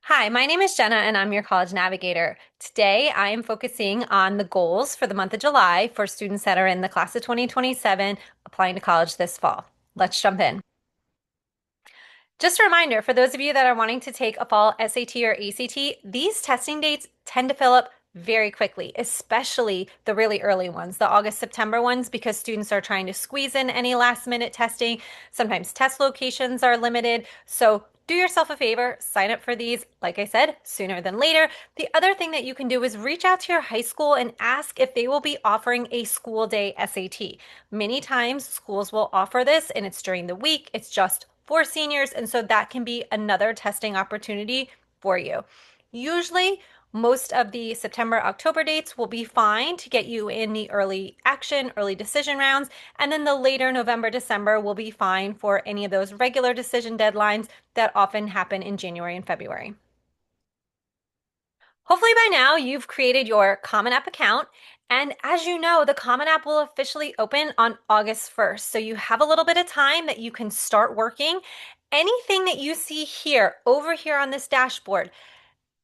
Hi, my name is Jenna and I'm your college navigator. Today I am focusing on the goals for the month of July for students that are in the class of 2027 applying to college this fall. Let's jump in. Just a reminder for those of you that are wanting to take a fall SAT or ACT, these testing dates tend to fill up very quickly, especially the really early ones, the August, September ones, because students are trying to squeeze in any last minute testing. Sometimes test locations are limited. So do yourself a favor, sign up for these, like I said, sooner than later. The other thing that you can do is reach out to your high school and ask if they will be offering a school day SAT. Many times schools will offer this and it's during the week, it's just for seniors, and so that can be another testing opportunity for you. Usually, most of the September, October dates will be fine to get you in the early action, early decision rounds, and then the later November, December will be fine for any of those regular decision deadlines that often happen in January and February. Hopefully by now you've created your Common App account. And as you know, the Common App will officially open on August 1st. So you have a little bit of time that you can start working. Anything that you see here, over here on this dashboard,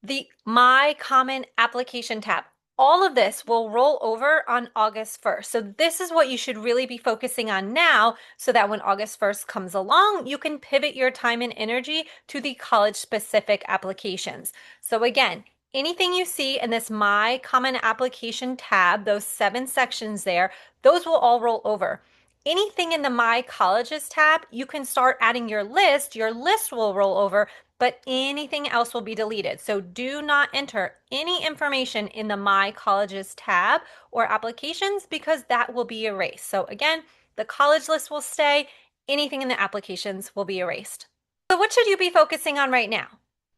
the My Common Application tab, all of this will roll over on August 1st. So this is what you should really be focusing on now so that when August 1st comes along, you can pivot your time and energy to the college specific applications. So again, anything you see in this My Common Application tab, those 7 sections there, those will all roll over. Anything in the My Colleges tab, you can start adding your list. Your list will roll over, but anything else will be deleted. So do not enter any information in the My Colleges tab or applications because that will be erased. So again, the college list will stay. Anything in the applications will be erased. So what should you be focusing on right now?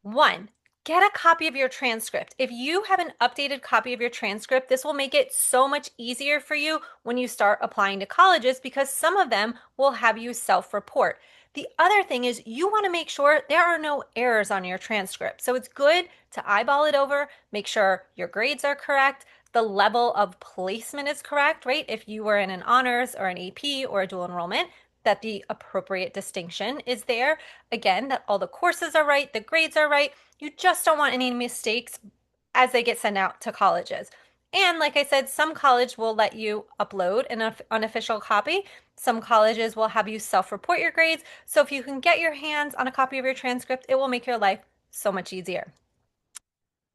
One, get a copy of your transcript. If you have an updated copy of your transcript, this will make it so much easier for you when you start applying to colleges because some of them will have you self-report. The other thing is you want to make sure there are no errors on your transcript. So it's good to eyeball it over, make sure your grades are correct, the level of placement is correct, right? If you were in an honors or an AP or a dual enrollment, that the appropriate distinction is there. Again, that all the courses are right, the grades are right. You just don't want any mistakes as they get sent out to colleges. And like I said, some college will let you upload an unofficial copy. Some colleges will have you self-report your grades. So if you can get your hands on a copy of your transcript, it will make your life so much easier.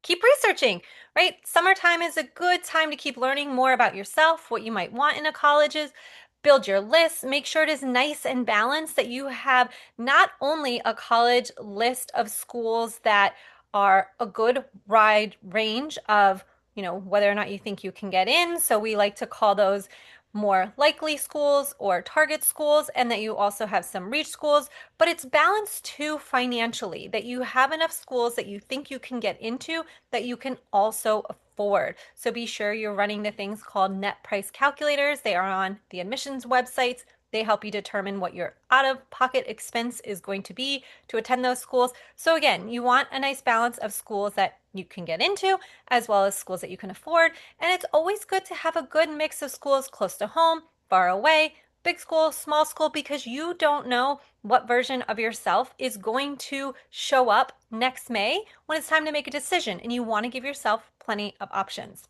Keep researching, right? Summertime is a good time to keep learning more about yourself, what you might want in a colleges. Build your list. Make sure it is nice and balanced, that you have not only a college list of schools that are a good wide range of, whether or not you think you can get in. So we like to call those more likely schools or target schools, and that you also have some reach schools, but it's balanced too financially, that you have enough schools that you think you can get into that you can also afford. So be sure you're running the things called net price calculators. They are on the admissions websites. They help you determine what your out-of-pocket expense is going to be to attend those schools. So again, you want a nice balance of schools that you can get into as well as schools that you can afford. And it's always good to have a good mix of schools close to home, far away, big school, small school, because you don't know what version of yourself is going to show up next May when it's time to make a decision, and you want to give yourself plenty of options.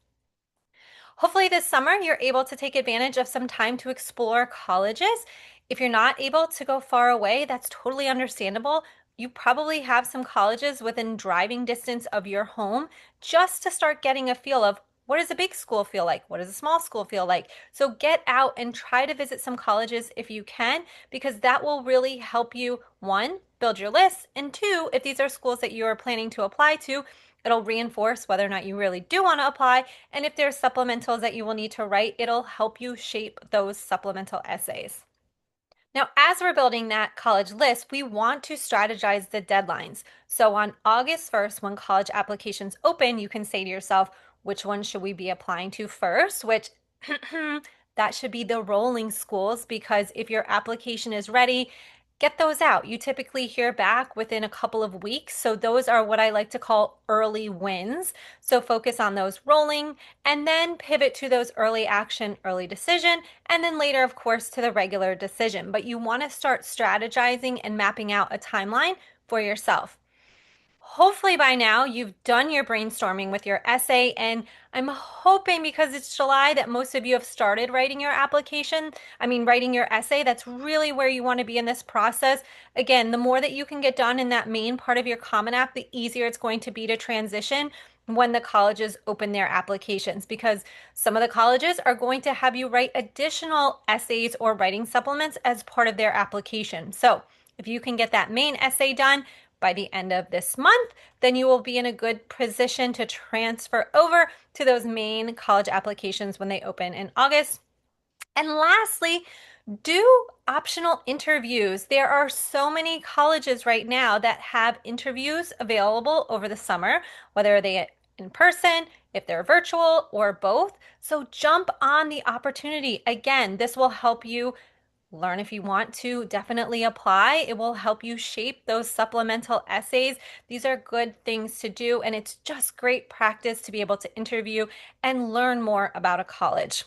Hopefully this summer you're able to take advantage of some time to explore colleges. If you're not able to go far away, that's totally understandable. You probably have some colleges within driving distance of your home just to start getting a feel of what does a big school feel like? What does a small school feel like? So get out and try to visit some colleges if you can, because that will really help you, one, build your list, and two, if these are schools that you are planning to apply to, it'll reinforce whether or not you really do want to apply. And if there's supplementals that you will need to write, it'll help you shape those supplemental essays. Now, as we're building that college list, we want to strategize the deadlines. So on August 1st, when college applications open, you can say to yourself, which one should we be applying to first? Which that should be the rolling schools, because if your application is ready, get those out. You typically hear back within a couple of weeks. So those are what I like to call early wins. So focus on those rolling and then pivot to those early action, early decision, and then later, of course, to the regular decision. But you want to start strategizing and mapping out a timeline for yourself. hopefully by now you've done your brainstorming with your essay, and I'm hoping because it's July that most of you have started writing your writing your essay. That's really where you want to be in this process. Again, the more that you can get done in that main part of your Common App, the easier it's going to be to transition when the colleges open their applications, because some of the colleges are going to have you write additional essays or writing supplements as part of their application. So if you can get that main essay done by the end of this month, then you will be in a good position to transfer over to those main college applications when they open in August. And lastly, do optional interviews. There are so many colleges right now that have interviews available over the summer, whether they in person, if they're virtual, or both. So jump on the opportunity. Again, this will help you learn if you want to definitely apply. It will help you shape those supplemental essays. These are good things to do, and it's just great practice to be able to interview and learn more about a college.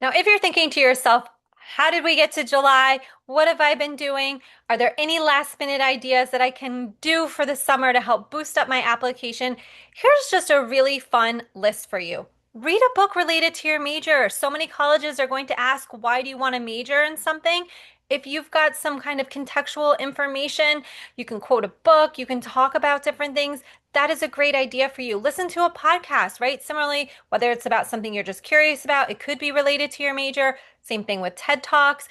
Now, if you're thinking to yourself, how did we get to July? What have I been doing? Are there any last minute ideas that I can do for the summer to help boost up my application? Here's just a really fun list for you. Read a book related to your major. So many colleges are going to ask, why do you want to major in something? If you've got some kind of contextual information, you can quote a book, you can talk about different things. That is a great idea for you. Listen to a podcast, right? Similarly, whether it's about something you're just curious about, it could be related to your major. Same thing with TED Talks.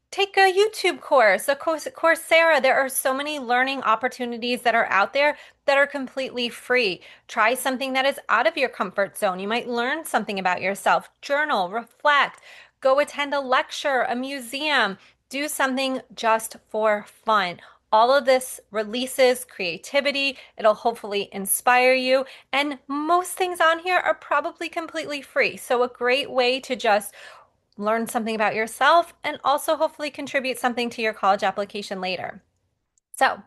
Take a YouTube course, a Coursera. There are so many learning opportunities that are out there that are completely free. Try something that is out of your comfort zone. You might learn something about yourself. Journal, reflect, go attend a lecture, a museum, do something just for fun. All of this releases creativity. It'll hopefully inspire you. And most things on here are probably completely free. So a great way to just learn something about yourself and also hopefully contribute something to your college application later. So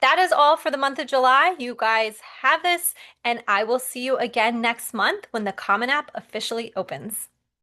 that is all for the month of July. You guys have this, and I will see you again next month when the Common App officially opens.